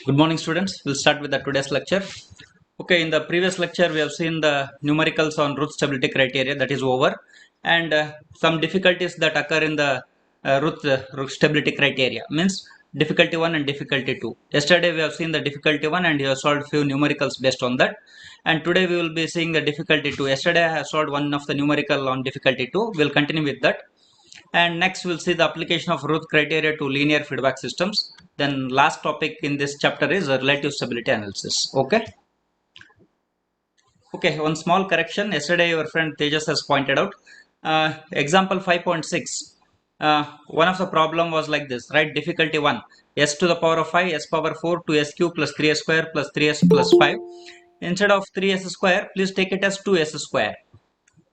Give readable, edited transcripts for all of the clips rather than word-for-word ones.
Good morning, students. We'll start with the today's lecture. Okay, in the previous lecture, we have seen the numericals on Routh stability criteria, that is over, and some difficulties that occur in the Routh stability criteria, means difficulty 1 and difficulty 2. Yesterday, we have seen the difficulty 1 and we have solved few numericals based on that. And today, we will be seeing the difficulty 2. Yesterday, I have solved one of the numerical on difficulty 2. We'll continue with that. And next we'll see the application of Routh criteria to linear feedback systems. Then last topic in this chapter is relative stability analysis. Okay, one small correction. Yesterday your friend Tejas has pointed out example 5.6. One of the problem was like this, right? Difficulty 1, s to the power of 5, s power 4 to s cube plus 3s square plus 3s plus 5. Instead of 3s square, please take it as 2s square,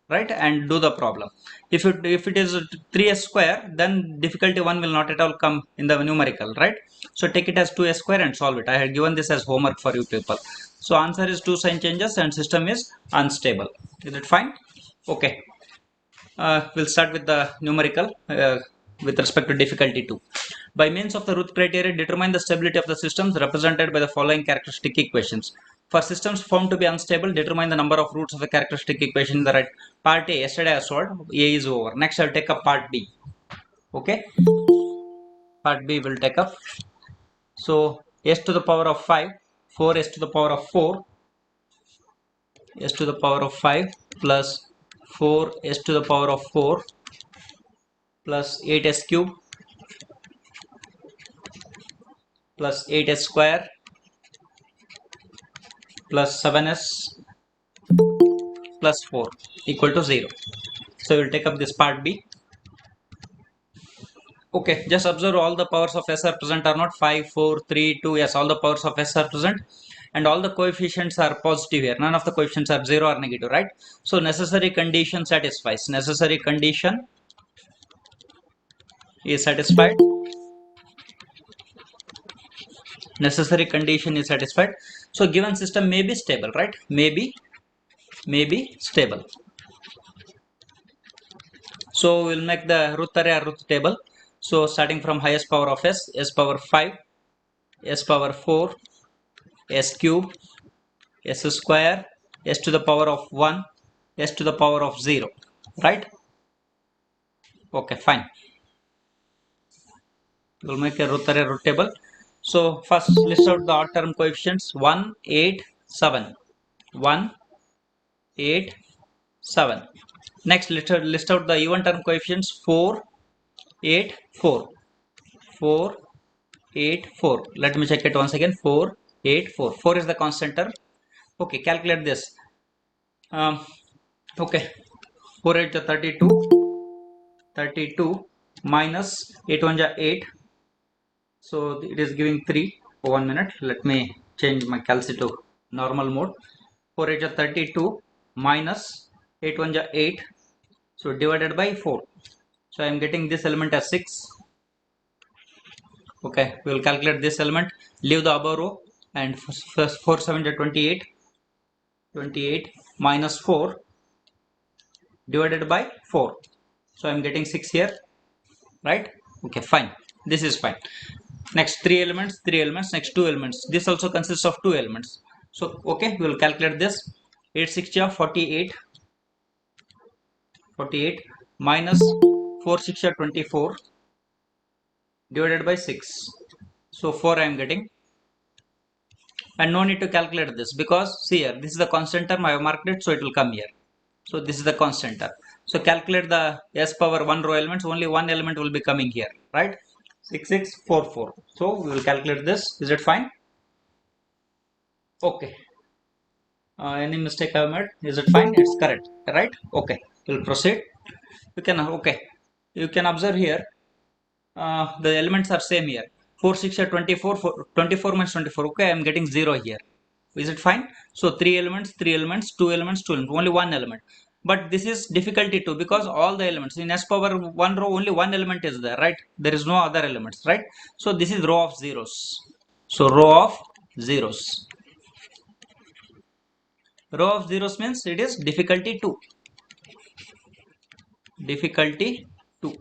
right? And do the problem. If it is 3s square, then difficulty 1 will not at all come in the numerical, right? So take it as 2s square and solve it. I had given this as homework for you people. So answer is 2 sign changes and system is unstable. Is it fine? Okay, we'll start with the numerical with respect to difficulty 2. By means of the Routh criteria, determine the stability of the systems represented by the following characteristic equations. For systems found to be unstable, determine the number of roots of the characteristic equation in the right. Part A, yesterday I solved. A is over. Next I'll take up part B. Okay, part B will take up. So s to the power of 5, 4s to the power of 4, s to the power of 5 plus 4s to the power of 4 plus 8s cube plus 8s square plus 7s plus 4 equal to 0. So we'll take up this part B. Okay, just observe all the powers of S are present or not. 5, 4, 3, 2. Yes, all the powers of S are present and all the coefficients are positive here. None of the coefficients are 0 or negative, right? So necessary condition satisfies. Necessary condition is satisfied. Necessary condition is satisfied. So given system may be stable, right? May be stable. So we'll make the Routh array or Routh table. So starting from highest power of S, S power 5, S power 4, S cube, S square, S to the power of 1, S to the power of 0, right? Okay, fine. We'll make a Routh array Routh table. So first list out the odd term coefficients 1, 8, 7. 1, 8, 7. Next list out the even term coefficients 4, 8, 4. 4, 8, 4. Let me check it once again. 4, 8, 4. 4 is the constant term. Okay, calculate this. Okay, 4 8 is 32. 32 minus 8 1 is 8. So it is giving 3. 1 minute. Let me change my calci to normal mode. 4 8 is 32 minus 8 1 is 8. So divided by 4. So I am getting this element as 6. Okay, we will calculate this element. Leave the above row and 4 7 is 28. 28 minus 4 divided by 4. So I am getting 6 here, right? Okay, fine. This is fine. Next 3 elements, next 2 elements. This also consists of 2 elements. So, okay, we will calculate this. 8 6 is 48. 48 minus 4 6 is 24 divided by 6. So 4 I am getting. And no need to calculate this because see here, this is the constant term. I have marked it, so it will come here. So this is the constant term. So calculate the s power 1 row elements. Only one element will be coming here, right? 6 6 4 4. So we will calculate this. Is it fine? Okay. Any mistake I have made? Is it fine? It's correct, right? Okay. We'll proceed. You can You can observe here. The elements are same here. 4 6 are 24. 24 minus 24. Okay, I am getting 0 here. Is it fine? So 3 elements, 2 elements, 2 elements, only one element. But this is difficulty 2 because all the elements in S power 1 row only one element is there, right? There is no other elements, right? So this is row of zeros. So row of zeros. Row of zeros means it is difficulty 2. Difficulty 2.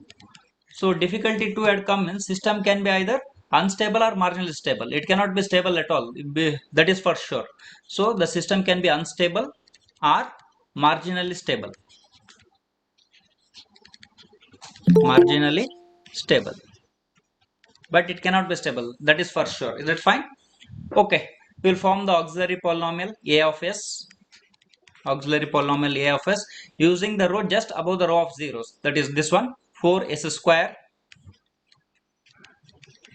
So difficulty 2 had come means system can be either unstable or marginally stable. It cannot be stable at all. That is for sure. So the system can be unstable or marginally stable. Marginally stable. But it cannot be stable. That is for sure. Is it fine? Okay. We'll form the auxiliary polynomial A of S. Auxiliary polynomial A of S using the row just above the row of zeros. That is this one. 4s square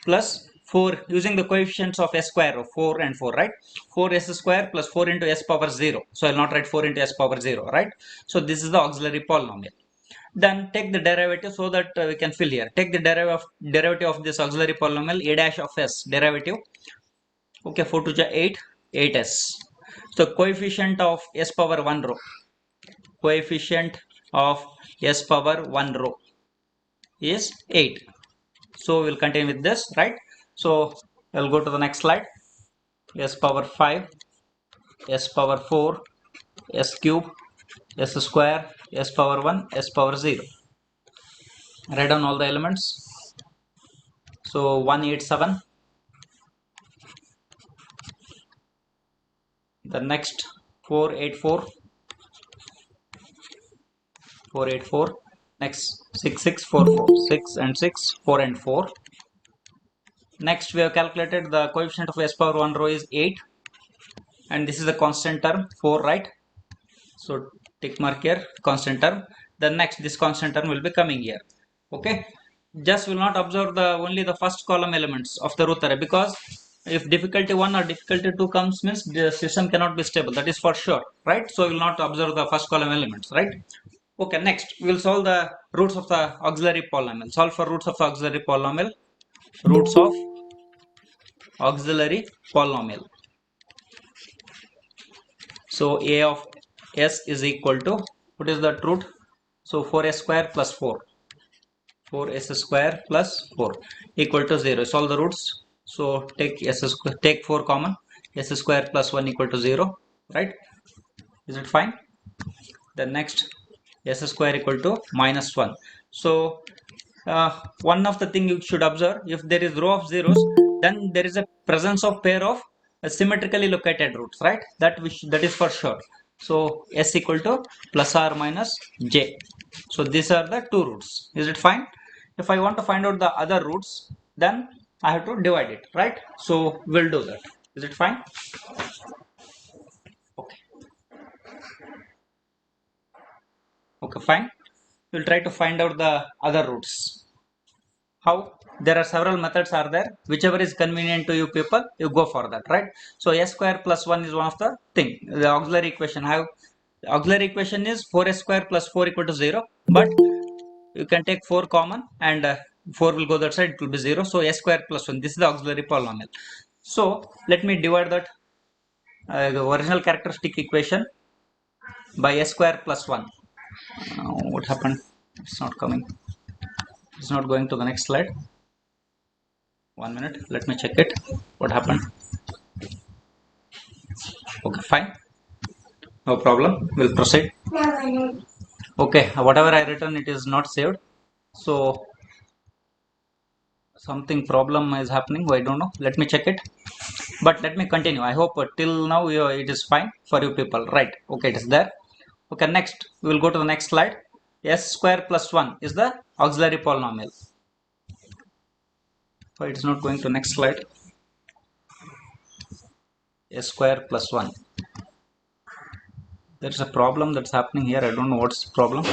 plus 4 using the coefficients of s square of 4 and 4, right? 4s square plus 4 into s power 0. So I'll not write 4 into s power 0, right? So this is the auxiliary polynomial. Then take the derivative so that we can fill here. Take the derivative of this auxiliary polynomial a dash of s derivative. Okay, 4 to the 8, 8s. So coefficient of s power 1 row. Coefficient of s power 1 row is 8. So we'll continue with this, right? So I'll go to the next slide. S power 5, s power 4, s cube, s square, s power 1, s power 0. Write down all the elements. So 187. The next 484. 484. Next 6644. 6 and 6, 4 and 4. Next we have calculated the coefficient of s power 1 row is 8. And this is the constant term 4, right? So tick mark here, constant term. Then next this constant term will be coming here. Okay. Just will not observe the only the first column elements of the Routh array, because if difficulty 1 or difficulty 2 comes means the system cannot be stable. That is for sure, right? So we will not observe the first column elements, right? Okay. Next we will solve the roots of the auxiliary polynomial. Solve for roots of the auxiliary polynomial. Roots of auxiliary polynomial. So a of s is equal to, what is the root? So 4s square plus 4. 4s square plus 4 equal to 0. Solve the roots. So take 4 common. S square plus 1 equal to 0. Right? Is it fine? The next s square equal to minus 1. So one of the thing you should observe, if there is row of zeros, then there is a presence of pair of symmetrically located roots, right? That is for sure. So s equal to plus or minus j. So these are the two roots. Is it fine? If I want to find out the other roots, then I have to divide it, right? So we'll do that. Is it fine? Okay. Okay, fine. We'll try to find out the other roots. How? There are several methods are there. Whichever is convenient to you people, you go for that, right? So s square plus 1 is one of the thing. The auxiliary equation the auxiliary equation is 4s square plus 4 equal to 0. But you can take 4 common and 4 will go that side, it will be 0. So s square plus 1, this is the auxiliary polynomial. So let me divide that the original characteristic equation by s square plus 1. What happened? It's not coming. It's not going to the next slide. 1 minute, let me check it. What happened? Okay, fine. No problem. We'll proceed. Okay, whatever I written, it is not saved. So something problem is happening. I don't know. Let me check it. But let me continue. I hope till now it is fine for you people. Right. Okay, it is there. Okay, next we will go to the next slide. S square plus 1 is the auxiliary polynomial. So it is not going to next slide. S square plus 1. There's a problem that's happening here. I don't know what's the problem.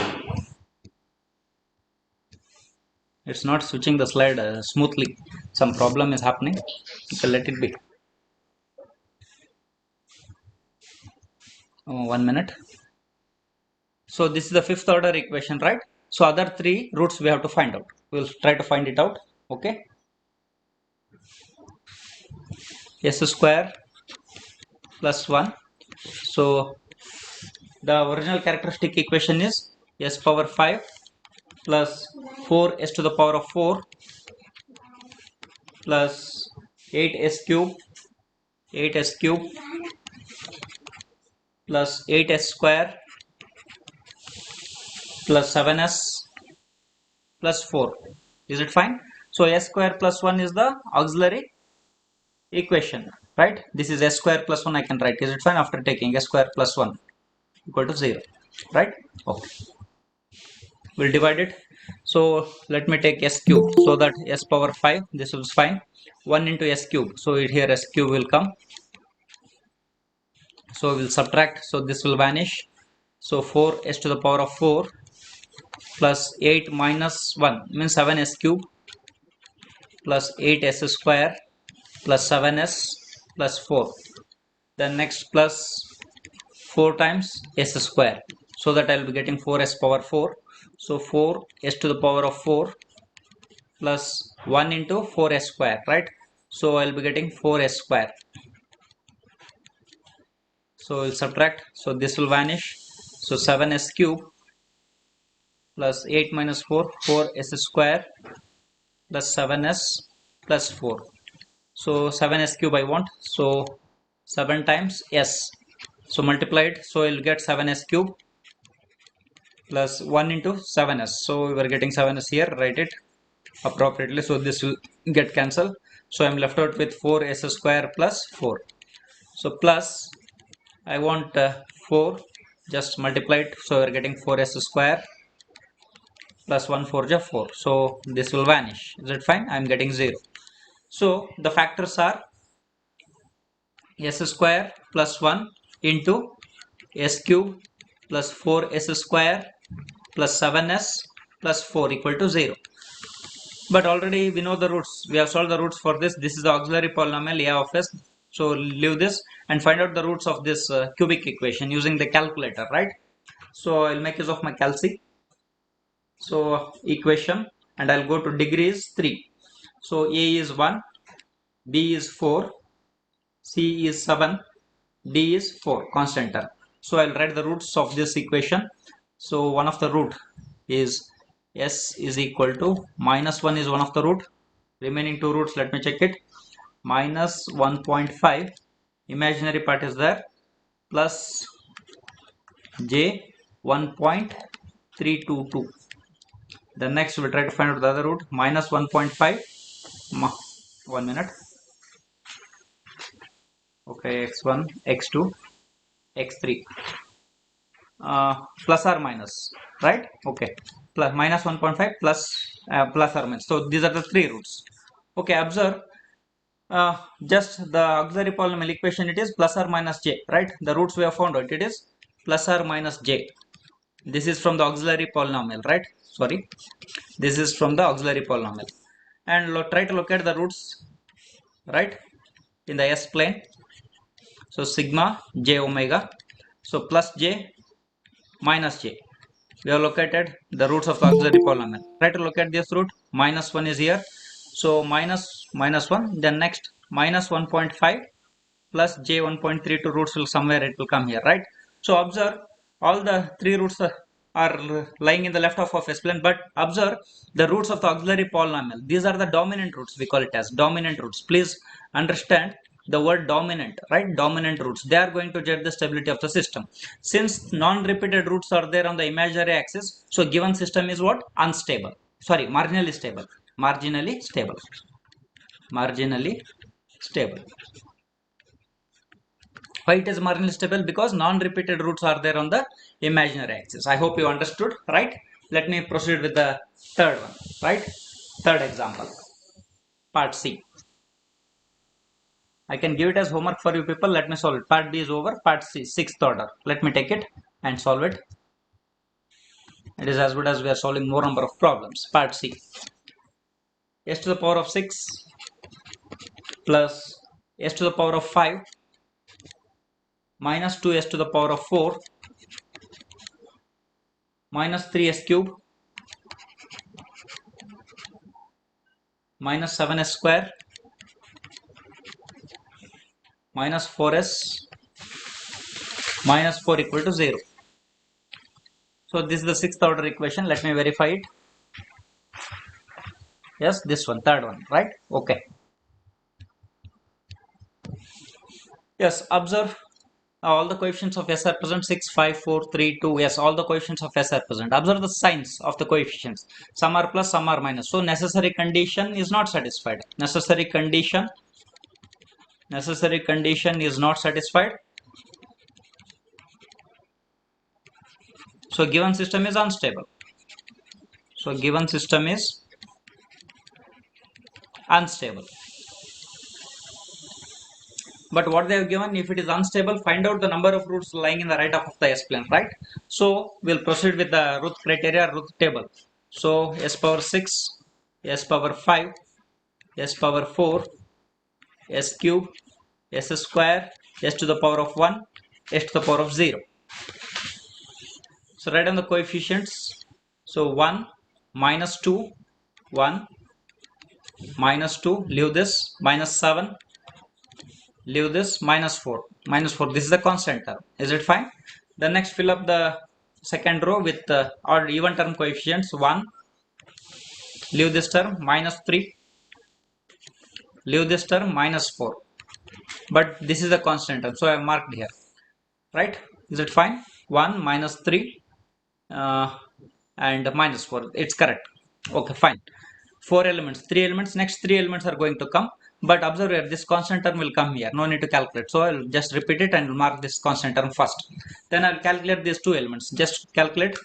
It's not switching the slide smoothly. Some problem is happening. Okay, let it be. 1 minute. So this is the fifth order equation, right? So other three roots we have to find out. We'll try to find it out. Okay. S square plus 1. So the original characteristic equation is s power 5 plus 4s to the power of 4 plus 8s cube plus 8s square plus 7s plus 4. Is it fine? So s square plus 1 is the auxiliary equation, right? This is s square plus 1 I can write. Is it fine? After taking s square plus 1 equal to 0, right? Okay. We'll divide it. So let me take s cube, so that s power 5, this is fine. 1 into s cube, so here s cube will come. So we'll subtract, so this will vanish. So 4s to the power of 4 plus 8 minus 1 means 7s cube plus 8s square plus 7s plus 4. Then next plus 4 times s square, so that I will be getting 4s power 4. So 4s to the power of 4 plus 1 into 4s square, right? So I will be getting 4s square. So we'll subtract, so this will vanish. So 7s cube plus 8 minus 4, 4s square plus 7s plus 4. So 7s cube I want, so 7 times s, so multiplied, so I'll get 7s cube plus 1 into 7s. So we were getting 7s here, write it appropriately, so this will get cancelled. So I'm left out with 4s square plus 4. So plus I want 4, just multiplied, so we're getting 4s square plus 1 4 ja 4. So this will vanish. Is it fine? I'm getting 0. So the factors are s square plus 1 into s cube plus 4s square plus 7s plus 4 equal to 0. But already we know the roots. We have solved the roots for this. This is the auxiliary polynomial a of s. So leave this and find out the roots of this cubic equation using the calculator, right? So I'll make use of my calci. So equation, and I'll go to degree is 3. So a is 1, b is 4, c is 7, d is 4 constant term. So I'll write the roots of this equation. So one of the root is s is equal to minus 1 is one of the root. Remaining two roots, let me check it. Minus 1.5, imaginary part is there, plus j 1.322. The next we'll try to find out the other root, minus 1.5. 1 minute. Okay, x1, x2, x3. Plus or minus, right? Okay, plus minus 1.5 plus plus or minus. So these are the three roots. Okay, observe. Just the auxiliary polynomial equation, it is plus or minus j, right? The roots we have found out, it is plus or minus j. This is from the auxiliary polynomial, right? Sorry, this is from the auxiliary polynomial. And try to locate the roots, right, in the s plane. So sigma j omega, so plus j minus j. We have located the roots of the auxiliary polynomial. Try to locate this root. Minus 1 is here, so minus 1, then next minus 1.5 plus j 1.32 roots will somewhere, it will come here, right? So observe, all the three roots are lying in the left half of s plane, but observe the roots of the auxiliary polynomial. These are the dominant roots, we call it as dominant roots. Please understand the word dominant, right? Dominant roots, they are going to judge the stability of the system. Since non-repeated roots are there on the imaginary axis, so given system is what? Unstable. Sorry, marginally stable. Marginally stable. Marginally stable. Why it is marginally stable? Because non-repeated roots are there on the imaginary axis. I hope you understood, right? Let me proceed with the third one, right? Third example, part C. I can give it as homework for you people. Let me solve it. Part B is over. Part C, sixth order. Let me take it and solve it. It is as good as we are solving more number of problems. Part C. S to the power of 6 plus s to the power of 5 minus 2s to the power of 4 minus 3s cube minus 7s square minus 4s minus 4 equal to 0. So this is the sixth order equation. Let me verify it. Yes, this one, third one, right? Okay. Yes, observe All the coefficients of S are present. 6, 5, 4, 3, 2. Yes, all the coefficients of S are present. Observe the signs of the coefficients. Some are plus, some are minus. So necessary condition is not satisfied. Necessary condition is not satisfied. So given system is unstable. So given system is unstable. But what they have given, if it is unstable, find out the number of roots lying in the right half of the S plane, right? So we'll proceed with the Routh criteria, Routh table. So S power 6, S power 5, S power 4, S cube, S square, S to the power of 1, S to the power of 0. So write down the coefficients. So 1, minus 2, 1, minus 2, leave this, minus 7, leave this, minus 4, this is the constant term. Is it fine? Then next fill up the second row with odd even term coefficients. 1, leave this term, minus 3, leave this term, minus 4, but this is the constant term, so I have marked here, right? Is it fine? 1, minus 3 and minus 4, it's correct. Okay, fine. 4 elements, 3 elements, next 3 elements are going to come, but observe here, this constant term will come here, no need to calculate. So I'll just repeat it and mark this constant term first. Then I'll calculate these 2 elements, just calculate.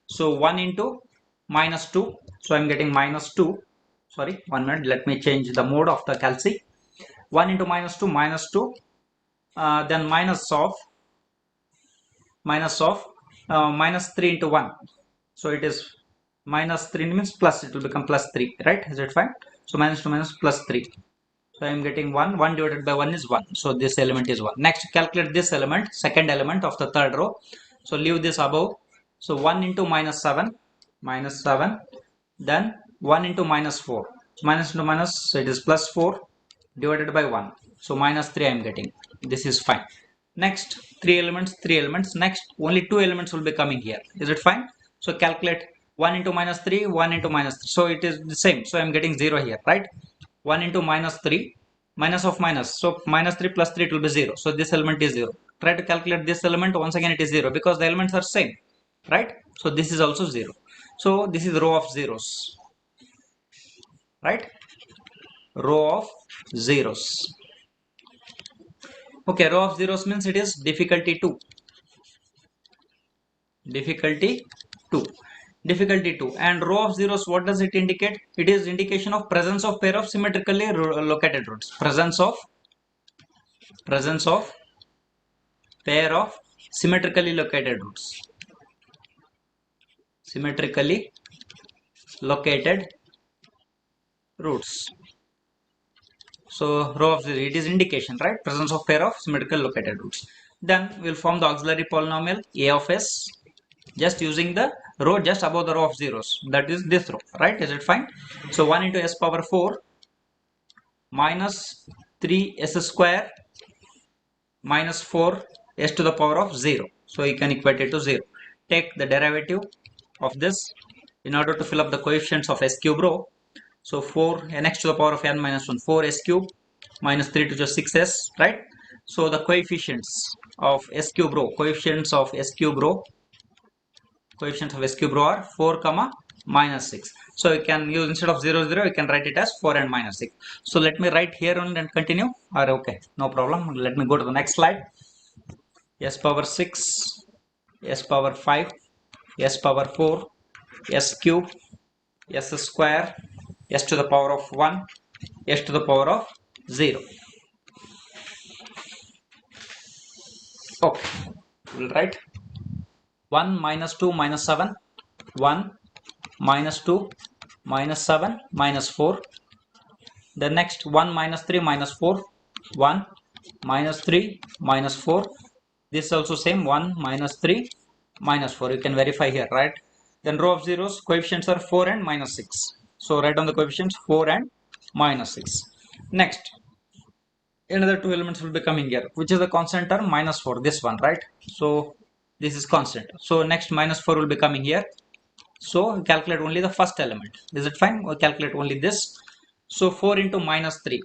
So 1 into minus 2, so I'm getting minus 2. Sorry, 1 minute, let me change the mode of the calci. 1 into minus 2, then minus of minus 3 into 1. So it is minus 3 means plus, it will become plus 3, right? Is it fine? So minus 2 minus plus 3. So I am getting 1. 1 divided by 1 is 1. So this element is 1. Next, calculate this element, second element of the third row. So leave this above. So 1 into minus 7, then 1 into minus 4. So minus into minus, so it is plus 4 divided by 1. So minus 3 I am getting. This is fine. Next, 3 elements. Next, only 2 elements will be coming here. Is it fine? So calculate 1 into minus 3, 1 into minus 3. So it is the same. So I am getting 0 here, right? 1 into minus 3, minus of minus. So minus 3 plus 3, it will be 0. So this element is 0. Try to calculate this element. Once again, it is 0 because the elements are same, right? So this is also 0. So this is row of zeros, right? Row of zeros. Okay, row of zeros means it is difficulty 2. Difficulty 2. And row of zeros, what does it indicate? It is indication of presence of pair of symmetrically located roots. Presence of pair of symmetrically located roots. Symmetrically located roots. So row of zero, it is indication, right? Presence of pair of symmetrically located roots. Then we'll form the auxiliary polynomial a of s, just using the row just above the row of zeros. That is this row, right? Is it fine? So 1 into s power 4 minus 3s square minus 4 s to the power of 0. So you can equate it to 0. Take the derivative of this in order to fill up the coefficients of s cube row. So 4 nx to the power of n minus 1, 4s cube minus 3 to the 6s, right? So the coefficients of s cube row, are 4 comma minus 6. So you can use, instead of 0 0, you can write it as 4 and minus 6. So let me write here and continue, or okay, no problem. Let me go to the next slide. S power 6, S power 5, S power 4, S cube, S square, S to the power of 1, S to the power of 0. Okay, we'll write 1 minus 2 minus 7, 1 minus 2 minus 7 minus 4. The next 1 minus 3 minus 4, 1 minus 3 minus 4. This is also same, 1 minus 3 minus 4. You can verify here, right? Then row of zeros, coefficients are 4 and minus 6. So write down the coefficients 4 and minus 6. Next, another 2 elements will be coming here, which is the constant term minus 4, this one, right? So this is constant. So next minus 4 will be coming here. So calculate only the first element. Is it fine? Or calculate only this. So 4 into minus 3.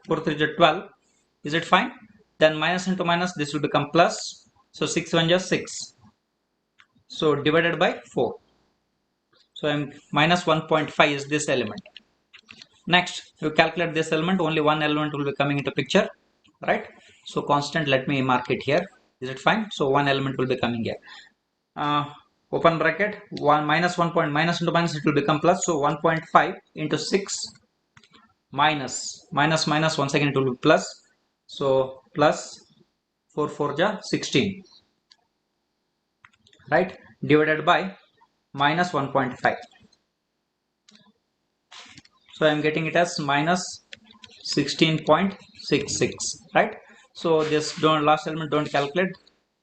4 3 is 12. Is it fine? Then minus into minus, this will become plus. So 6 1 just 6. So divided by 4. So I'm minus 1.5 is this element. Next, you calculate this element, only one element will be coming into picture, right? So constant, let me mark it here. Is it fine? So one element will be coming here. Open bracket, 1 minus 1 point minus into minus, it will become plus. So 1.5 into 6 minus once again it will be plus. So plus 4 4 ja 16, right? Divided by minus 1.5. So I am getting it as minus 16.66, right? So this last element don't calculate,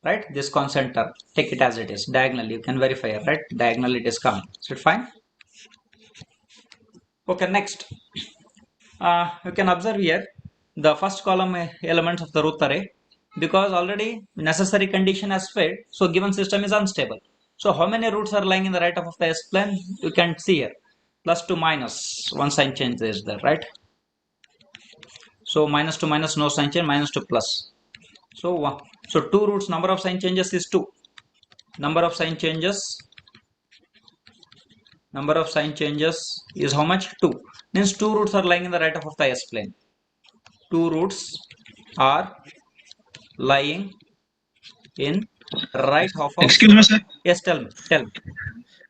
right? This constant term, take it as it is diagonally. You can verify it, right? Diagonally it is coming. Is it fine? Okay, next. You can observe here the first column elements of the Routh array, because already necessary condition has failed, so given system is unstable. So how many roots are lying in the right half of the S plane? You can see here, plus to minus, one sign change is there, right? So minus to minus, no sign change, minus to plus. So two roots, number of sign changes is 2. Number of sign changes is how much? 2. Means 2 roots are lying in the right half of the S plane. 2 roots are lying in right half of. Excuse me, sir. Yes, tell me.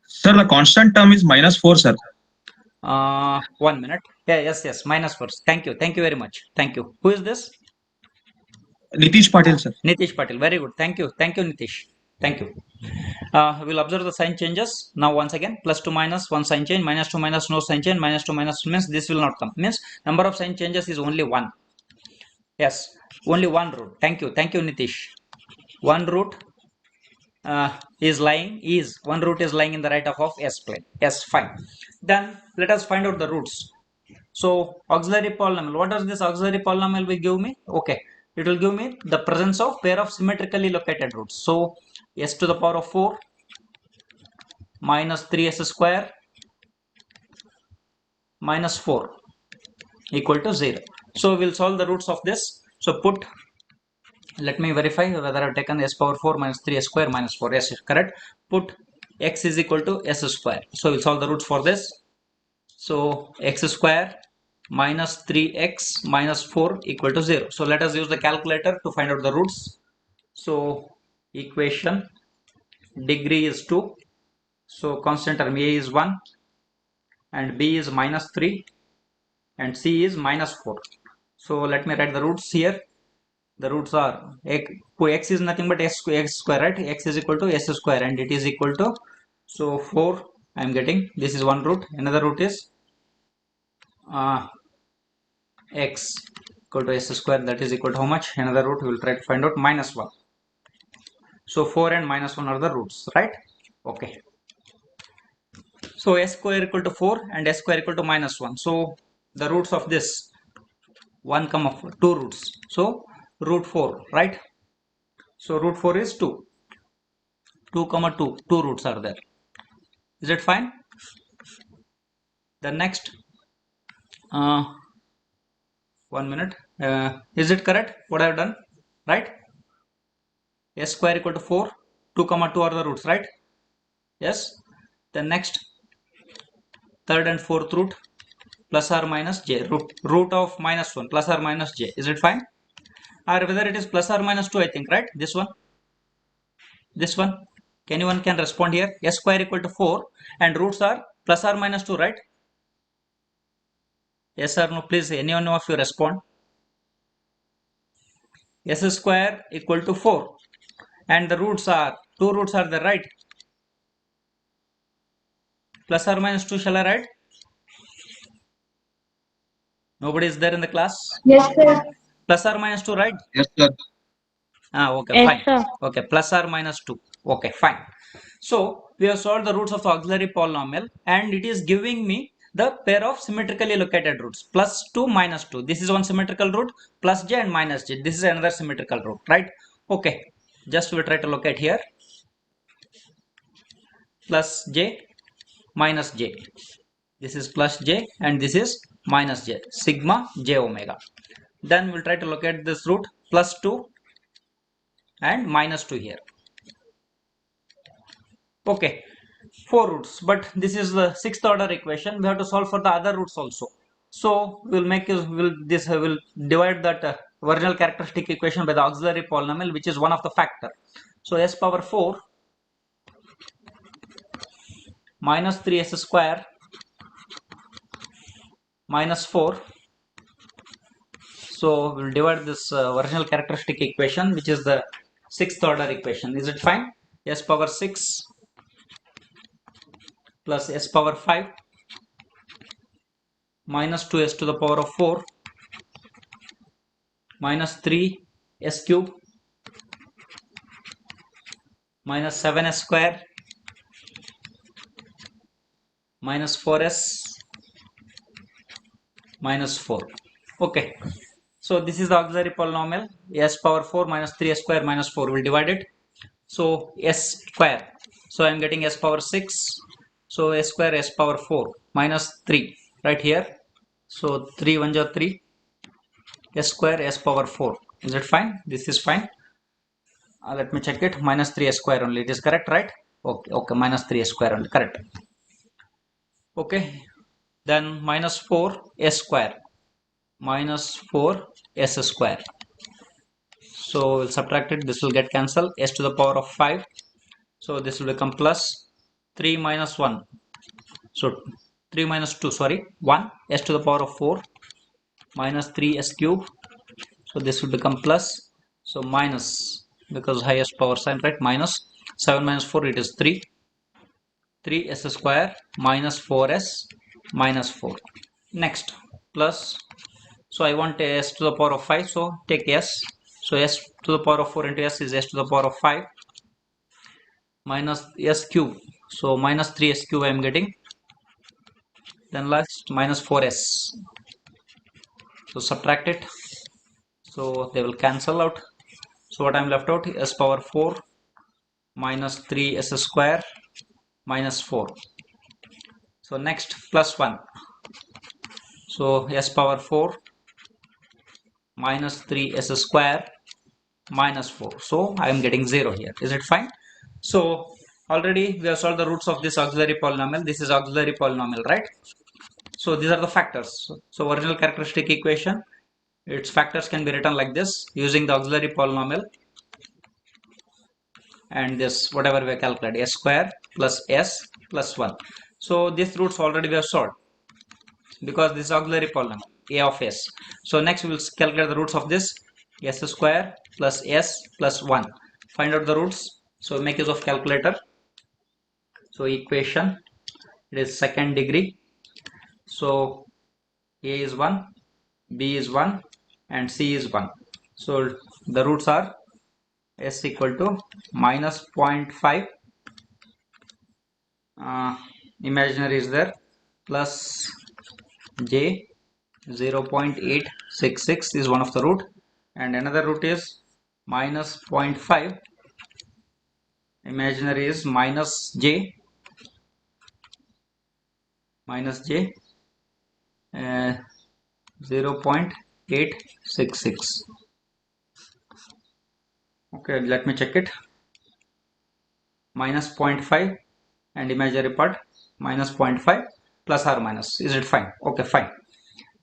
Sir, the constant term is minus 4, sir. 1 minute. Yeah, yes, minus 4. Thank you very much. Thank you. Who is this? Nitish Patil, sir. Nitish Patil. Very good. Thank you, Nitish. Thank you. We'll observe the sign changes. Now once again, plus to minus, one sign change, minus to minus, no sign change, minus to minus means this will not come. Means number of sign changes is only 1. Yes, only one root. Thank you, Nitish. One root is lying in the right half of S plane. Yes, fine. Then let us find out the roots. So auxiliary polynomial. What does this auxiliary polynomial will give me? Okay, it will give me the presence of pair of symmetrically located roots. So s to the power of 4 minus 3s square minus 4 equal to 0. So we'll solve the roots of this. So put, let me verify whether I've taken s power 4 minus 3s square minus 4. Yes, correct. Put x is equal to s square. So we'll solve the roots for this. So x square minus 3x minus 4 equal to 0. So let us use the calculator to find out the roots. So equation degree is 2. So constant term a is 1 and b is minus 3 and c is minus 4. So let me write the roots here. The roots are x is nothing but x square, right? X is equal to s square and it is equal to, so 4 I am getting. This is one root. Another root is x equal to s square, that is equal to how much? Another root we will try to find out, minus 1. So 4 and minus 1 are the roots, right? Okay. So s square equal to 4 and s square equal to minus 1. So the roots of this 1 comma 4, 2 roots. So root 4, right? So root 4 is 2. 2 comma 2, 2 roots are there. Is it fine? The next 1 minute. Is it correct what I have done? Right? S square equal to 4, 2 comma 2 are the roots, right? Yes. The next third and fourth root plus or minus j, root of minus 1 plus or minus j. Is it fine? Or whether it is plus or minus 2, I think, right? This one. Anyone can respond here. S square equal to 4 and roots are plus or minus 2, right? Yes or no? Please, anyone of you respond. S square equal to 4 and the roots are, 2 roots are there, right? Plus or minus 2, shall I write? Nobody is there in the class? Yes, sir. Plus or minus 2, right? Yes, sir. Okay, Yes, fine. sir. Okay, plus or minus 2. Okay, fine. So we have solved the roots of the auxiliary polynomial and it is giving me the pair of symmetrically located roots, plus 2 minus 2. This is one symmetrical root, plus j and minus j. This is another symmetrical root, right? Okay, just we'll try to locate here. Plus j minus j. This is plus j and this is minus j. Sigma j omega. Then we'll try to locate this root plus 2 and minus 2 here. Okay, 4 roots, but this is the sixth order equation. We have to solve for the other roots also. So we'll divide that original characteristic equation by the auxiliary polynomial, which is one of the factor. So s power 4 minus 3s square minus 4. So we'll divide this original characteristic equation, which is the sixth order equation. Is it fine? S power 6 plus s power 5 minus 2s to the power of 4 minus 3s cube minus 7s square minus 4s minus 4. Okay, so this is the auxiliary polynomial. S power 4 minus 3s square minus 4 will divide it. So s square. So I am getting s power 6. So s square s power 4 minus 3 right here. So 3 1 are 3. S square s power 4. Is it fine? This is fine. Let me check it. Minus 3 s square only. It is correct, right? Okay, okay. Minus 3 s square only. Correct. Okay. Then minus 4 s square. Minus 4 s square. So we'll subtract it. This will get cancelled. S to the power of 5. So this will become plus 3 minus 1. So 3 minus 2, sorry, 1. S to the power of 4 minus 3s cube. So this will become plus. So minus, because highest power sign, right? Minus 7 minus 4, it is 3. 3s square minus 4s minus 4. Next, plus. So I want s to the power of 5. So take s. So s to the power of 4 into s is s to the power of 5 minus s cube. So minus 3s cube I am getting. Then last minus 4s. So subtract it. So they will cancel out. So what I am left out, s power 4 minus 3s square minus 4. So next plus 1. So s power 4 minus 3s square minus 4. So I am getting 0 here. Is it fine? So already we have solved the roots of this auxiliary polynomial. This is auxiliary polynomial, right? So these are the factors. So original characteristic equation, its factors can be written like this using the auxiliary polynomial. And this whatever we calculate, s square plus s plus 1. So these roots already we have solved because this is auxiliary polynomial a of s. So next we will calculate the roots of this s square plus s plus 1. Find out the roots. So make use of calculator. So equation, it is second degree. So a is 1, b is 1 and c is 1. So the roots are s equal to minus 0.5, imaginary is there, plus j 0.866 is one of the root, and another root is minus 0.5, imaginary is minus j uh, 0.866. Okay, let me check it. Minus 0.5 and imaginary part minus 0.5 plus or minus. Is it fine? Okay, fine.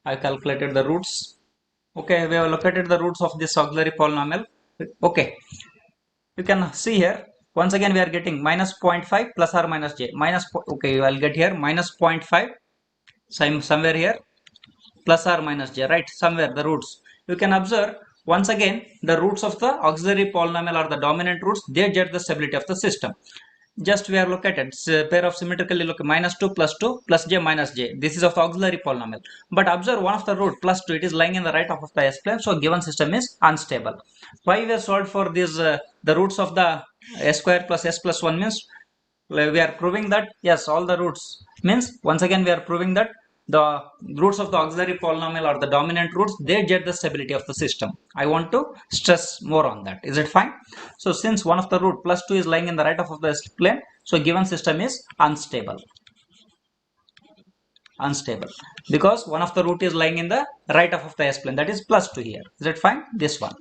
I calculated the roots. Okay, we have located the roots of this auxiliary polynomial. Okay, you can see here once again we are getting minus 0.5 plus or minus j minus. Okay, I'll get here minus 0.5 somewhere here plus or minus j, right? Somewhere the roots. You can observe once again the roots of the auxiliary polynomial are the dominant roots. They judge the stability of the system. Just we are located pair of symmetrically look minus 2 plus j minus j. This is of the auxiliary polynomial. But observe one of the root plus 2, it is lying in the right half of the s plane. So given system is unstable. Why we have solved for this the roots of the s square plus s plus 1 means we are proving that yes, all the roots means once again we are proving that the roots of the auxiliary polynomial are the dominant roots. They judge the stability of the system. I want to stress more on that. Is it fine? So since one of the root plus 2 is lying in the right half of the plane, so given system is unstable. unstable, because one of the root is lying in the right half of the s-plane, that is plus 2 here. Is it fine? This one.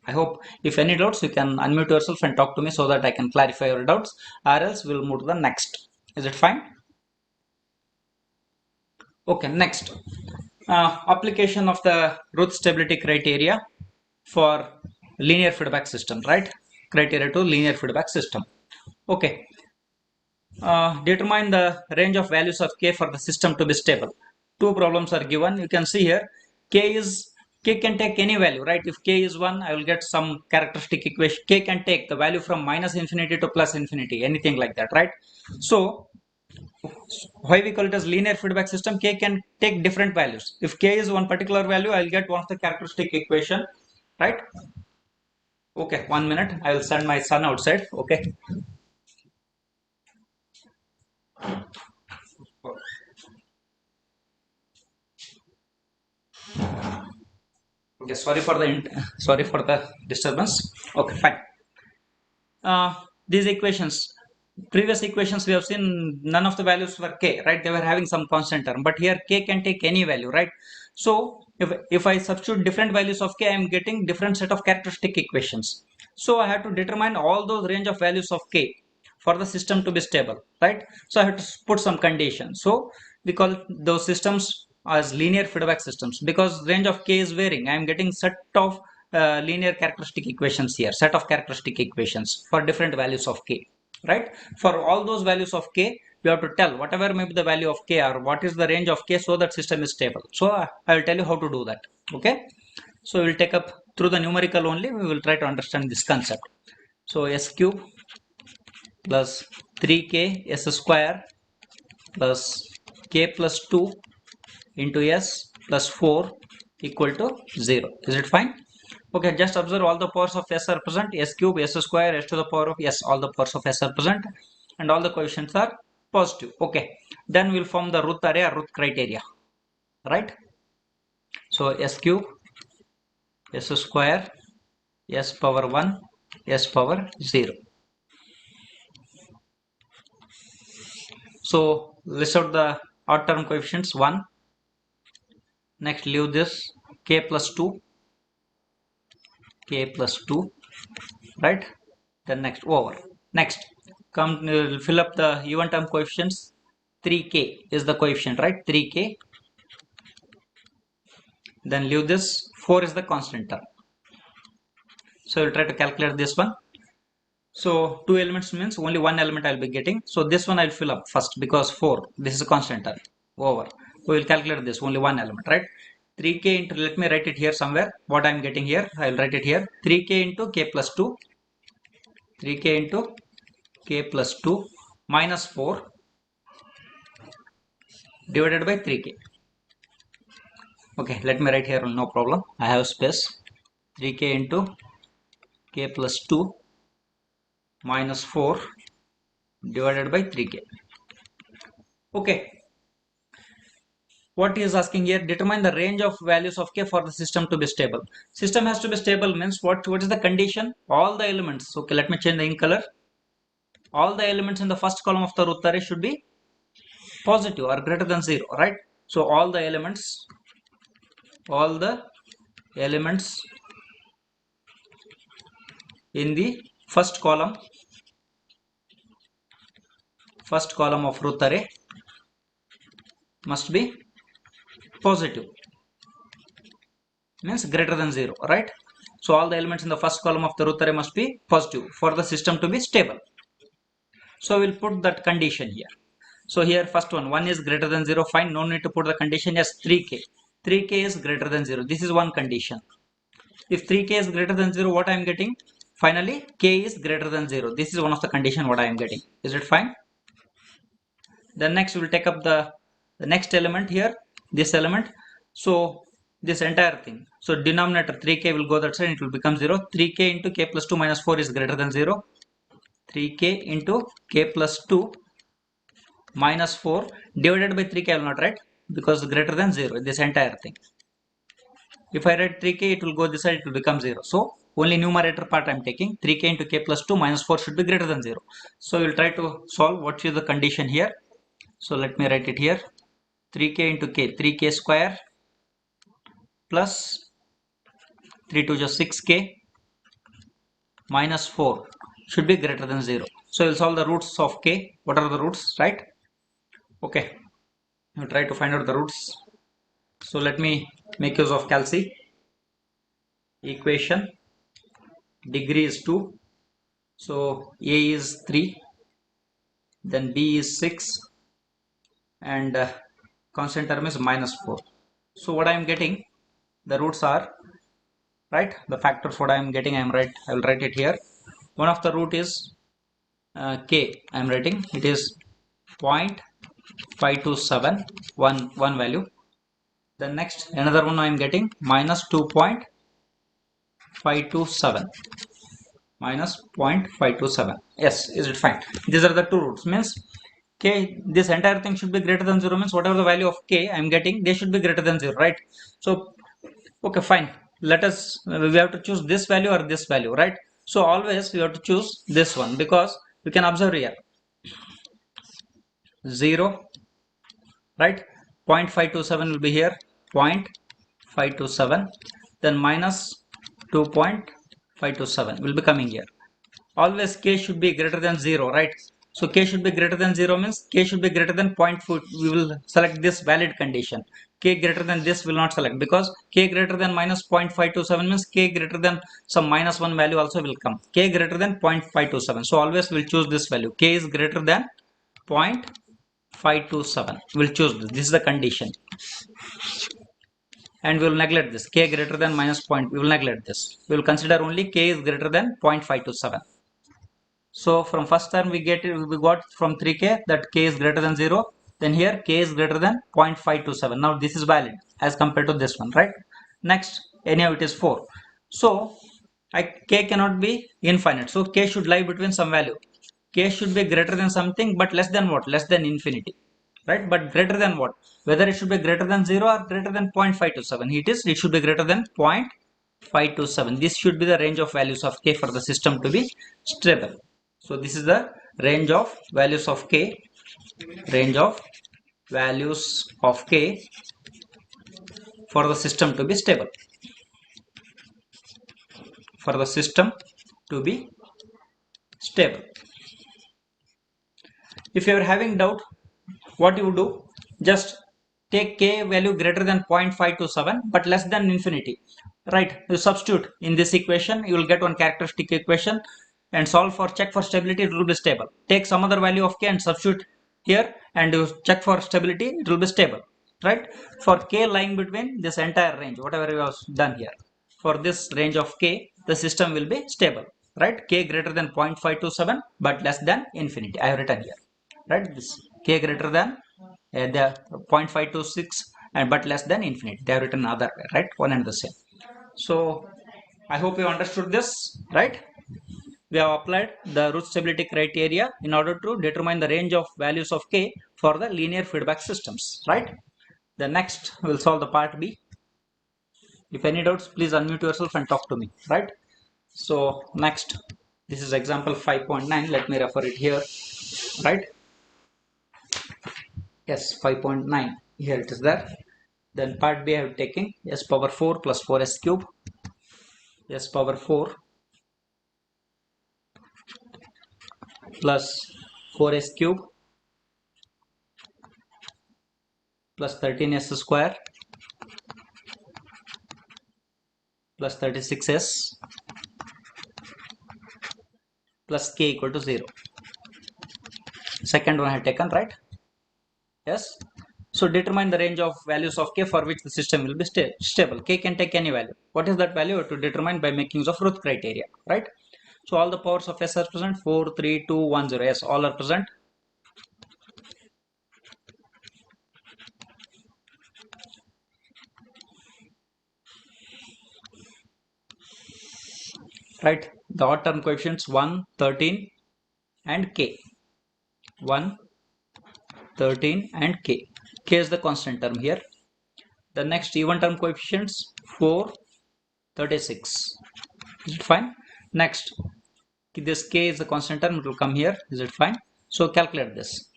I hope if any doubts you can unmute yourself and talk to me so that I can clarify your doubts, or else we'll move to the next. Is it fine? Okay, next. Application of the Routh stability criteria for linear feedback system, right? Criteria to linear feedback system. Okay. Determine the range of values of k for the system to be stable. Two problems are given. You can see here k can take any value, right? If k is 1, I will get some characteristic equation. K can take the value from minus infinity to plus infinity, anything like that, right? So why we call it as linear feedback system? K can take different values. If k is one particular value, I'll get one of the characteristic equation, right? Okay, 1 minute. I will send my son outside. Okay. Okay, sorry for the disturbance. Okay, fine. These equations, previous equations we have seen, none of the values were k, right? They were having some constant term, but here k can take any value, right? So if I substitute different values of k, I am getting different set of characteristic equations. So I have to determine all those range of values of k for the system to be stable, right? So I have to put some conditions. So we call those systems as linear feedback systems, because range of k is varying. I am getting set of linear characteristic equations here, set of characteristic equations for different values of k, right? For all those values of k, you have to tell whatever may be the value of k, or what is the range of k, so that system is stable. So I will tell you how to do that. Okay, so we will take up through the numerical only, we will try to understand this concept. So s cube plus 3k s square plus k plus 2 into s plus 4 equal to 0. Is it fine? Okay, just observe all the powers of s are present. S cube, s square, s to the power of s, all the powers of s are present, and all the coefficients are positive. Okay, then we'll form the Routh array or Routh criteria, right? So s cube, s square, s power 1, s power 0. So list out the odd term coefficients 1. Next leave this k plus 2, k plus 2, right? Then next over. Next, come fill up the even term coefficients. 3k is the coefficient, right? 3k. Then leave this 4 is the constant term. So we'll try to calculate this one. So 2 elements means only one element I'll be getting. So this one I'll fill up first, because 4, this is a constant term. Over. We will calculate this only one element, right? 3k into, let me write it here somewhere, what I'm getting here. I will write it here. 3k into k plus 2, 3k into k plus 2 minus 4 divided by 3k. Okay, let me write here, no problem, I have space. 3k into k plus 2 minus 4 divided by 3k. Okay, what he is asking here, determine the range of values of k for the system to be stable. System has to be stable means what is the condition? All the elements, okay, let me change the ink color. All the elements in the first column of the Routh array should be positive or greater than 0, right? So all the elements in the first column of Routh array must be positive, means greater than 0, right? So all the elements in the first column of the Routh array must be positive for the system to be stable. So we'll put that condition here. So here first one is greater than 0, fine, no need to put the condition. Yes, 3k is greater than 0, this is one condition. If 3k is greater than 0, what I am getting? Finally, k is greater than 0, this is one of the condition what I am getting. Is it fine? Then next we will take up the next element here, this element. So this entire thing, so denominator 3k will go that side, it will become 0. 3k into k plus 2 minus 4 is greater than 0. 3k into k plus 2 minus 4 divided by 3k I will not write, because greater than 0, this entire thing. If I write 3k, it will go this side, it will become 0. So only numerator part I am taking. 3k into k plus 2 minus 4 should be greater than 0. So we will try to solve what is the condition here. So let me write it here. 3k into k, 3k square plus 3 to just 6k minus 4 should be greater than 0. So we'll solve the roots of k. What are the roots, right? Okay, we'll try to find out the roots. So let me make use of calci. Equation, degree is 2, so a is 3, then b is 6, and constant term is minus 4. So what I am getting, the roots are, right, the factors what I am getting, I will write it here. One of the root is k, I am writing it is 0.527, one value. The next, another one I am getting minus 2.527, minus 0.527. Yes, is it fine? These are the two roots, means k, this entire thing should be greater than 0, means whatever the value of k I am getting, they should be greater than 0, right? So okay, fine, let us, we have to choose this value or this value, right? So always we have to choose this one, because you can observe here 0, right? 0.527 will be here, 0.527, then minus 2.527 will be coming here. Always k should be greater than 0, right? So k should be greater than 0 means k should be greater than 0.4. We will select this valid condition. K greater than this will not select, because k greater than minus 0.527 means k greater than some minus 1 value also will come. K greater than 0.527. So always we'll choose this value. K is greater than 0.527. We'll choose this. This is the condition. And we will neglect this. K greater than minus point. We will neglect this. We will consider only k is greater than 0.527. So from first term we got from 3k that k is greater than 0. Then here k is greater than 0.527. Now this is valid as compared to this one, right? Next, anyhow it is 4. So k cannot be infinite. So k should lie between some value. K should be greater than something, but less than what? Less than infinity, right? But greater than what? Whether it should be greater than 0 or greater than 0.527. It should be greater than 0.527. This should be the range of values of k for the system to be stable. So this is the range of values of k, range of values of k for the system to be stable, for the system to be stable. If you are having doubt, what you do, just take k value greater than 0.527 but less than infinity, right? You substitute in this equation, you will get one characteristic equation and solve for, check for stability, it will be stable. Take some other value of k and substitute here and you check for stability, it will be stable, right? For k lying between this entire range, whatever you have done here, for this range of k, the system will be stable, right? K greater than 0.527 but less than infinity, I have written here, right? This k greater than the 0.526 and but less than infinity, they have written other way, right? One and the same. So I hope you understood this, right? We have applied the root stability criteria in order to determine the range of values of k for the linear feedback systems, right? The next we'll solve the part b. If any doubts, please unmute yourself and talk to me, right? So next, this is example 5.9. Let me refer it here, right? Yes, 5.9, here it is there. Then part b I have taken s power 4 plus 4s cube, s power 4 plus 4s cube plus 13s square plus 36s plus k equal to 0. Second one I have taken, right? Yes. So determine the range of values of k for which the system will be stable. K can take any value. What is that value? To determine by making use of Routh criteria, right? So all the powers of s are present. 4, 3, 2, 1, 0. Yes, all are present. Right? The odd term coefficients 1, 13 and k. 1, 13 and k. K is the constant term here. The next even term coefficients 4, 36. Is it fine? Next, this k is the constant term, it will come here. Is it fine? So calculate this.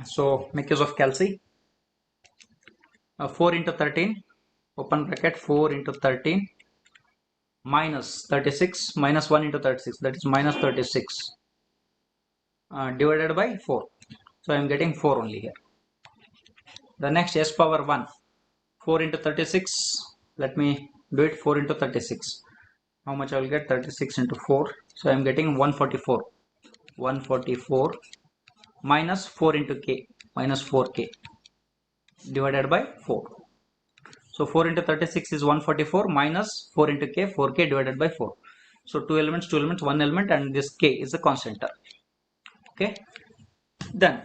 So make use of calci. 4 into 13, open bracket, 4 into 13 minus 36 minus 1 into 36, that is minus 36 divided by 4. So I am getting 4 only here. The next s power 1, 4 into 36, let me do it. 4 into 36, how much I will get? 36 into 4, so I am getting 144. 144 minus 4 into k, minus 4k divided by 4. So 4 into 36 is 144 minus 4 into k, 4k divided by 4. So 2 elements, 1 element, and this k is the constant term. Okay. Then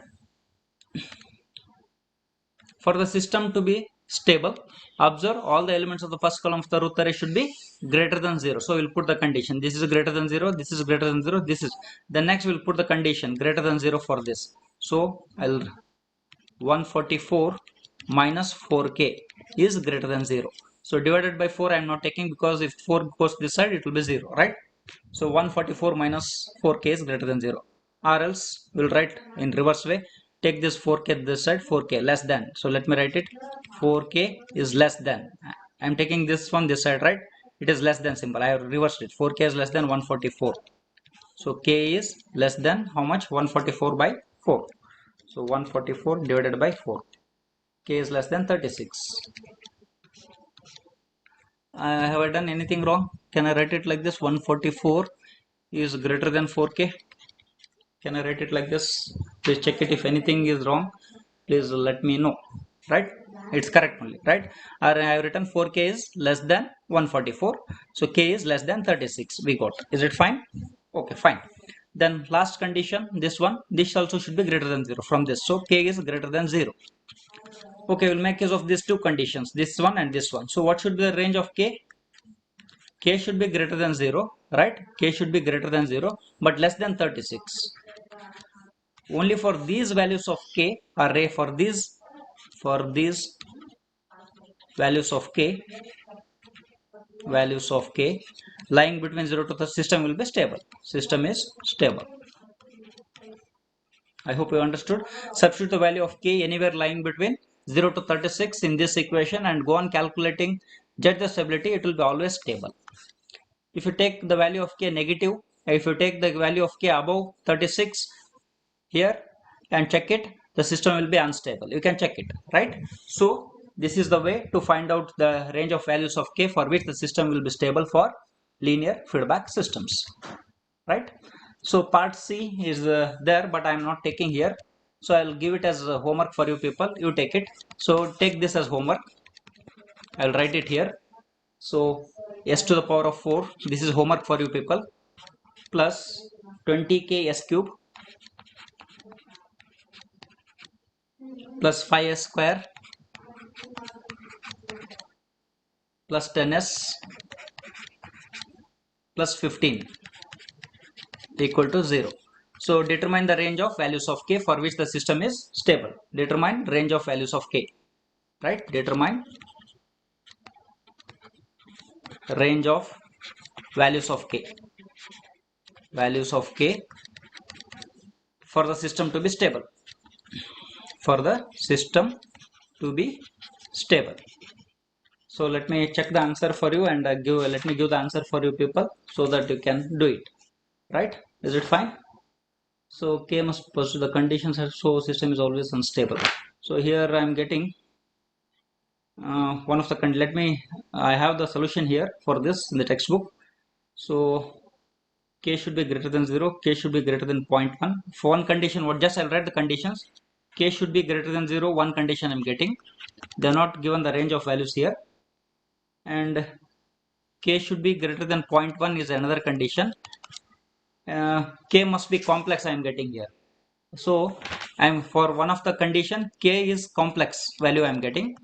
for the system to be stable, observe all the elements of the first column of the Routh array should be greater than 0. So we'll put the condition. This is greater than 0, this is greater than 0, this is. Then next we'll put the condition greater than 0 for this. So I'll 144 minus 4k is greater than 0. So divided by 4 I am not taking, because if 4 goes this side it will be 0, right? So 144 minus 4k is greater than 0. Or else we'll write in reverse way. Take this 4k this side, 4k less than. So let me write it. 4k is less than. I am taking this from this side, right? It is less than symbol. I have reversed it. 4k is less than 144. So k is less than how much? 144 by 4. So 144 divided by 4. K is less than 36. Have I done anything wrong? Can I write it like this? 144 is greater than 4k. Can I write it like this? Please check it. If anything is wrong, please let me know. Right? It's correct only, right? Or I have written 4k is less than 144. So k is less than 36. We got. Is it fine? Okay, fine. Then last condition, this one, this also should be greater than 0 from this. So k is greater than 0. Okay, we'll make use of these two conditions, this one and this one. So what should be the range of k? K should be greater than 0, right? K should be greater than 0, but less than 36. Only for these values of k, array for these values of k, lying between 0 to the system will be stable. System is stable. I hope you understood. Substitute the value of k anywhere lying between 0 to 36 in this equation and go on calculating, judge the stability, it will be always stable. If you take the value of k negative, if you take the value of k above 36 here and check it, the system will be unstable. You can check it, right? So this is the way to find out the range of values of k for which the system will be stable for linear feedback systems, right? So part C is there, but I am not taking here. So I'll give it as homework for you people. You take it. So take this as homework. I'll write it here. So s to the power of 4. This is homework for you people. Plus 20k s cube plus 5s square plus 10s plus 15 equal to 0. So determine the range of values of k for which the system is stable. Determine range of values of k, right? Determine range of values of k for the system to be stable. So let me check the answer for you and let me give the answer for you people so that you can do it, right? Is it fine? So k must pursue the conditions, so system is always unstable. So here I am getting one of the I have the solution here for this in the textbook. So k should be greater than 0, k should be greater than 0.1. For one condition, I'll write the conditions. K should be greater than 0, one condition I'm getting. They're not given the range of values here. And k should be greater than 0.1 is another condition. K must be complex I am getting here. So I'm for one of the condition, k is complex value I am getting.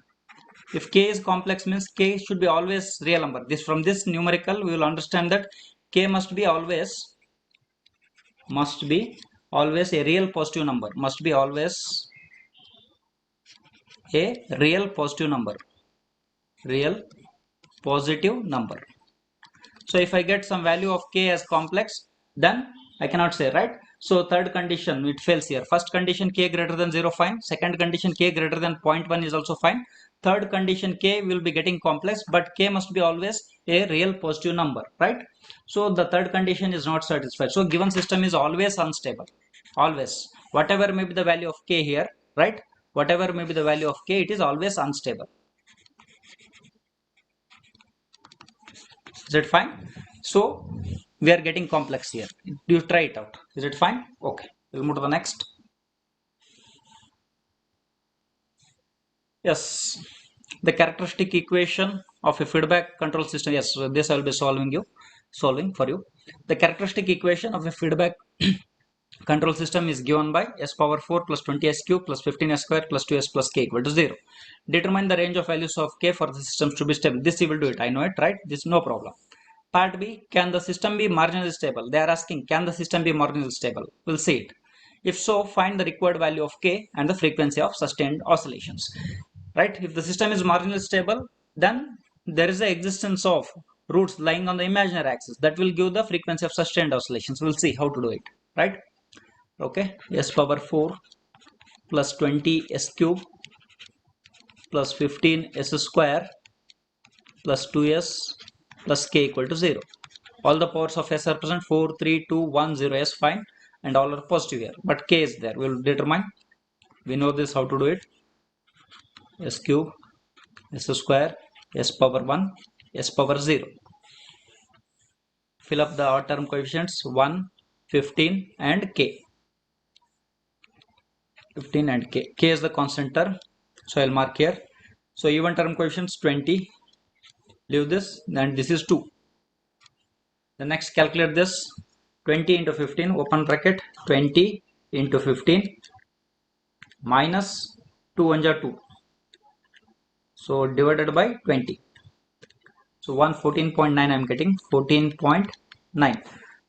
If k is complex means k should be always real number. From this numerical we will understand that k must be always a real positive number. Must be always a real positive number. So if I get some value of k as complex, then I cannot say, right? So third condition, it fails here. First condition k greater than 0, fine. Second condition k greater than 0.1 is also fine. Third condition k will be getting complex, but k must be always a real positive number, right? So the third condition is not satisfied. So given system is always unstable. Always. Whatever may be the value of k here, right? Whatever may be the value of k, it is always unstable. Is it fine? So we are getting complex here. You try it out. Is it fine? Okay, we'll move to the next. Yes, the characteristic equation of a feedback control system. Yes, so this I will be solving for you. The characteristic equation of a feedback control system is given by s power 4 plus 20s cube plus 15s square plus 2s plus k equal to 0. Determine the range of values of k for the systems to be stable. This you will do it. I know it, right? This is no problem. Part B, can the system be marginally stable? They are asking, can the system be marginally stable? We'll see it. If so, find the required value of k and the frequency of sustained oscillations. Right? If the system is marginally stable, then there is the existence of roots lying on the imaginary axis that will give the frequency of sustained oscillations. We'll see how to do it. Right? Okay. S power 4 plus 20 s cube plus 15 s square plus 2s plus k equal to 0. All the powers of s are present, 4, 3, 2, 1, 0, s, fine, and all are positive here, but k is there. We will determine, we know this how to do it. S cube, s square, s power 1, s power 0. Fill up the odd term coefficients 1, 15 and k. 15 and k. K is the constant term, so I'll mark here. So even term coefficients 20, leave this, and this is 2. The next, calculate this. 20 into 15, open bracket, 20 into 15 minus 2 1 2. So divided by 20. So 114.9 I'm getting 14.9.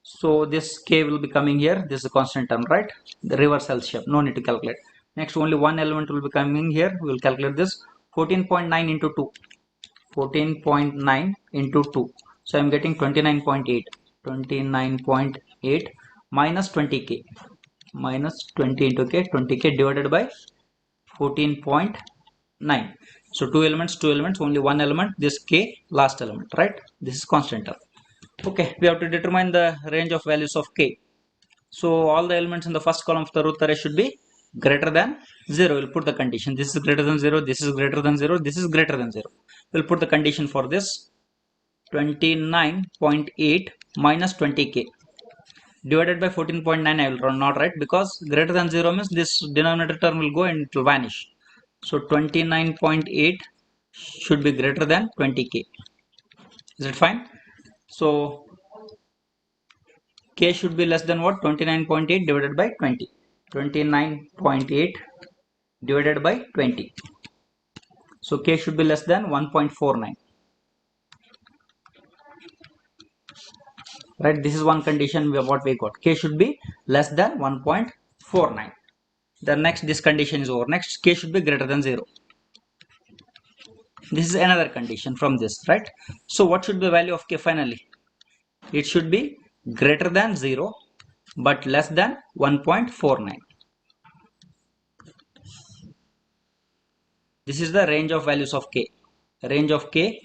So this k will be coming here. This is a constant term, right? The reverse LCM, no need to calculate. Next, only one element will be coming here. We will calculate this. 14.9 into 2. 14.9 into 2. So I'm getting 29.8. 29.8 minus 20k. Minus 20 into k. 20k divided by 14.9. So two elements, only one element, this k, last element, right? This is constant term. Okay, we have to determine the range of values of k. So all the elements in the first column of the Routh array should be greater than 0. We'll put the condition. This is greater than 0, this is greater than 0, this is greater than 0. We'll put the condition for this. 29.8 minus 20k divided by 14.9. I will not write, because greater than 0 means this denominator term will go and it will vanish. So 29.8 should be greater than 20k. Is it fine? So k should be less than what? 29.8 divided by 20. 29.8 divided by 20. So k should be less than 1.49. Right? This is one condition what we got. K should be less than 1.49. The next, this condition is over. Next, k should be greater than 0. This is another condition from this, right? So what should be the value of k finally? It should be greater than 0 but less than 1.49. This is the range of values of k. Range of k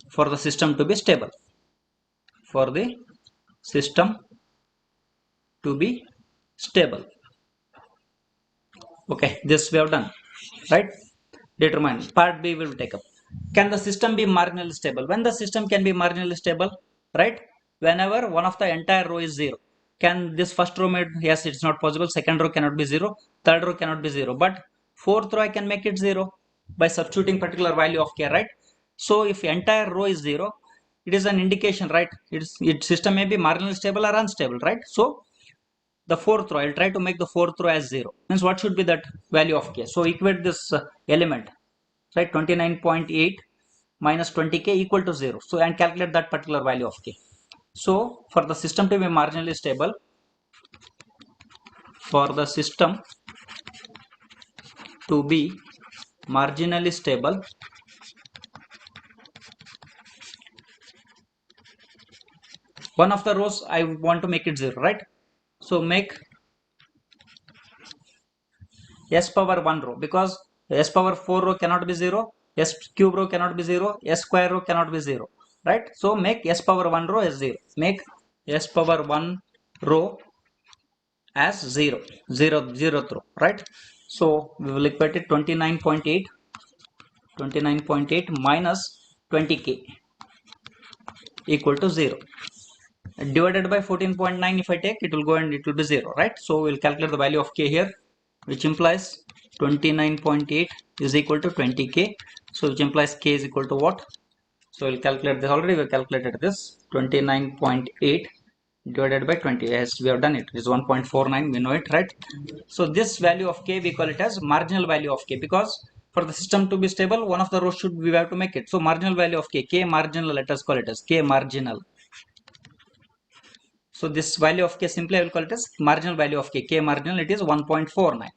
for the system to be stable. For the system to be stable. Okay, this we have done, right? Determine. Part B will take up. Can the system be marginally stable? When the system can be marginally stable, right? Whenever one of the entire row is 0. Can this first row made? Yes, it's not possible. Second row cannot be 0. Third row cannot be 0. But fourth row I can make it 0 by substituting particular value of k, right? So if entire row is 0, it is an indication, right? Its system may be marginally stable or unstable, right? So the fourth row, I'll try to make the fourth row as 0. Means what should be that value of k? So equate this element, right? 29.8 minus 20k equal to 0. So and calculate that particular value of k. So for the system to be marginally stable, for the system to be marginally stable, one of the rows I want to make it 0, right? So make s power 1 row, because s power 4 row cannot be 0, s cube row cannot be 0, s square row cannot be 0, right? So make s power 1 row as 0. Make s power 1 row as 0, 0th row, right? So we will equate it 29.8 minus 20k equal to 0, divided by 14.9. If I take, it will go and it will be 0, right? So we'll calculate the value of k here, which implies 29.8 is equal to 20k. So which implies k is equal to what? So we'll calculate this. Already we calculated this. 29.8 divided by 20. Yes, we have done it. It is 1.49. We know it, right? So this value of k, we call it as marginal value of k, because for the system to be stable, one of the rows should, we have to make it. So marginal value of k marginal, let us call it as k marginal. So this value of k, simply I will call it as marginal value of k marginal, it is 1.49,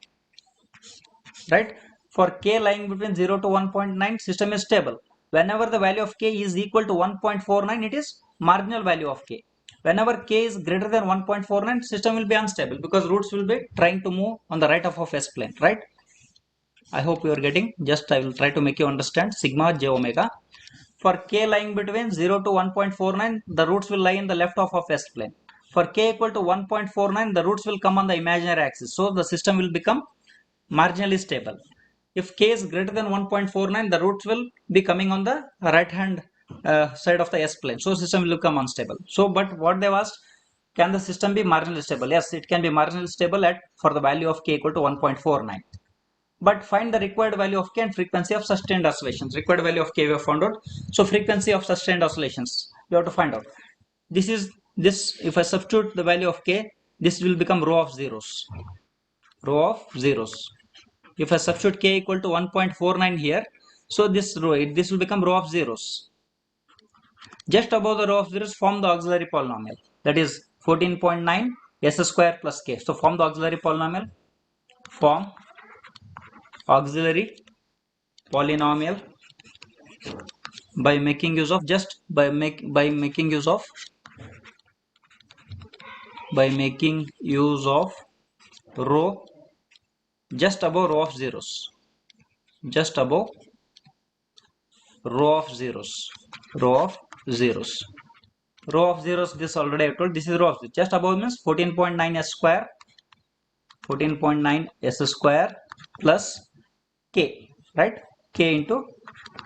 right? For k lying between 0 to 1.9, system is stable. Whenever the value of k is equal to 1.49, it is marginal value of k. Whenever k is greater than 1.49, system will be unstable, because roots will be trying to move on the right half of S plane, right? I hope you are getting. Just I will try to make you understand. Sigma j omega. For k lying between 0 to 1.49, the roots will lie in the left half of S plane. For k equal to 1.49, the roots will come on the imaginary axis. So the system will become marginally stable. If k is greater than 1.49, the roots will be coming on the right hand side of the S plane. So system will become unstable. So, but what they asked, can the system be marginally stable? Yes, it can be marginally stable at for the value of k equal to 1.49. But find the required value of k and frequency of sustained oscillations. Required value of k we have found out. So frequency of sustained oscillations we have to find out. This is this. If I substitute the value of k, this will become row of zeros. Row of zeros. If I substitute k equal to 1.49 here, so this row, this will become row of zeros. Just above the row of zeros, form the auxiliary polynomial. That is 14.9 s square plus k. So form the auxiliary polynomial. Form auxiliary polynomial by making use of making use of row just above row of zeros. Just above row of zeros. Row of zeros. Row of zeros, this already I told. This is row of zeros. Just above means 14.9 s square. 14.9 s square plus k, right? K into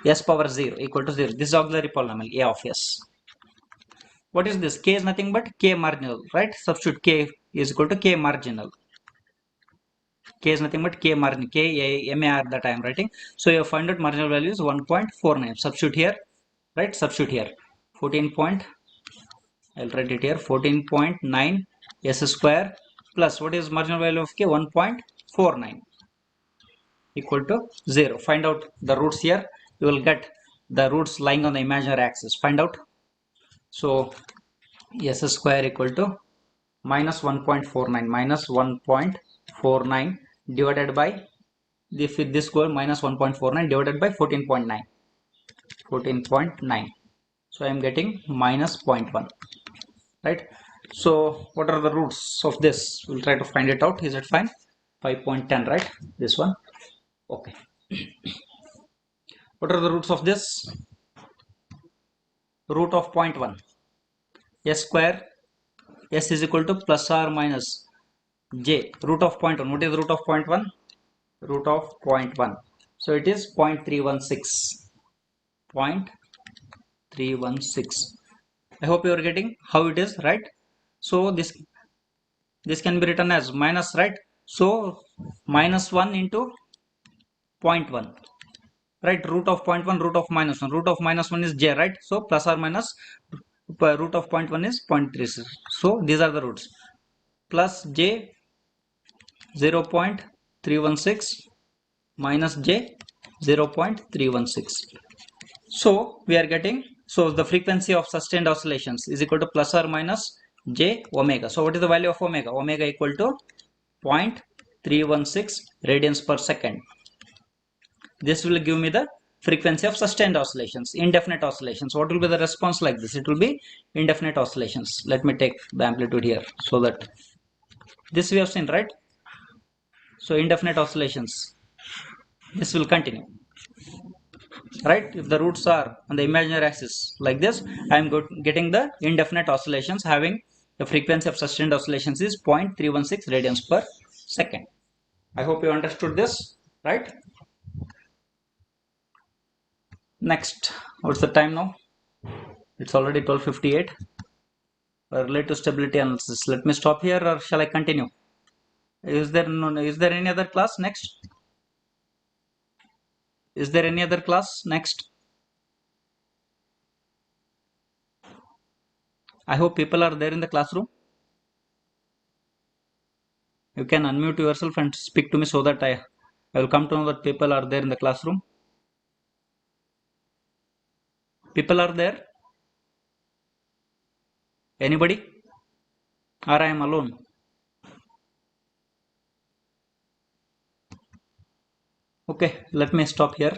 s power 0 equal to 0. This is auxiliary polynomial a of s. What is this? K is nothing but k marginal, right? Substitute k is equal to k marginal. K is nothing but k marginal, k mar that I am writing. So you find out marginal value is 1.49. Substitute here, right? Substitute here. 14. I'll write it here. 14.9 s square plus what is marginal value of k? 1.49 equal to 0. Find out the roots here. You will get the roots lying on the imaginary axis. Find out. So s square equal to minus 1.49 divided by, if this goes minus 1.49 divided by 14.9. So I am getting minus 0.1, right? So what are the roots of this? We'll try to find it out. Is it fine? 5.10, right? This one. Okay. What are the roots of this? Root of 0.1. S square. S is equal to plus or minus j. Root of 0.1. What is root of 0.1? Root of 0.1. So it is 0.316. 0.316. I hope you are getting how it is, right? So this can be written as minus, right? So minus 1 into 0.1, right? Root of 0.1, root of minus 1. Root of minus 1 is j, right? So plus or minus root of 0.1 is 0.36. So these are the roots. Plus j 0.316 minus j 0.316. So we are getting, so the frequency of sustained oscillations is equal to plus or minus j omega. So what is the value of omega? Omega equal to 0.316 radians per second. This will give me the frequency of sustained oscillations. Indefinite oscillations, what will be the response like this? It will be indefinite oscillations. Let me take the amplitude here so that This we have seen, right? So indefinite oscillations. This will continue, right? If the roots are on the imaginary axis like this, I am getting the indefinite oscillations having the frequency of sustained oscillations is 0.316 radians per second. I hope you understood this, right? Next, what's the time now? It's already 12:58. Relative stability analysis. Let me stop here, or shall I continue? Is there any other class next? Is there any other class next? I hope people are there in the classroom. You can unmute yourself and speak to me so that I will come to know that people are there in the classroom. People are there? Anybody? Or I am alone? Okay, let me stop here.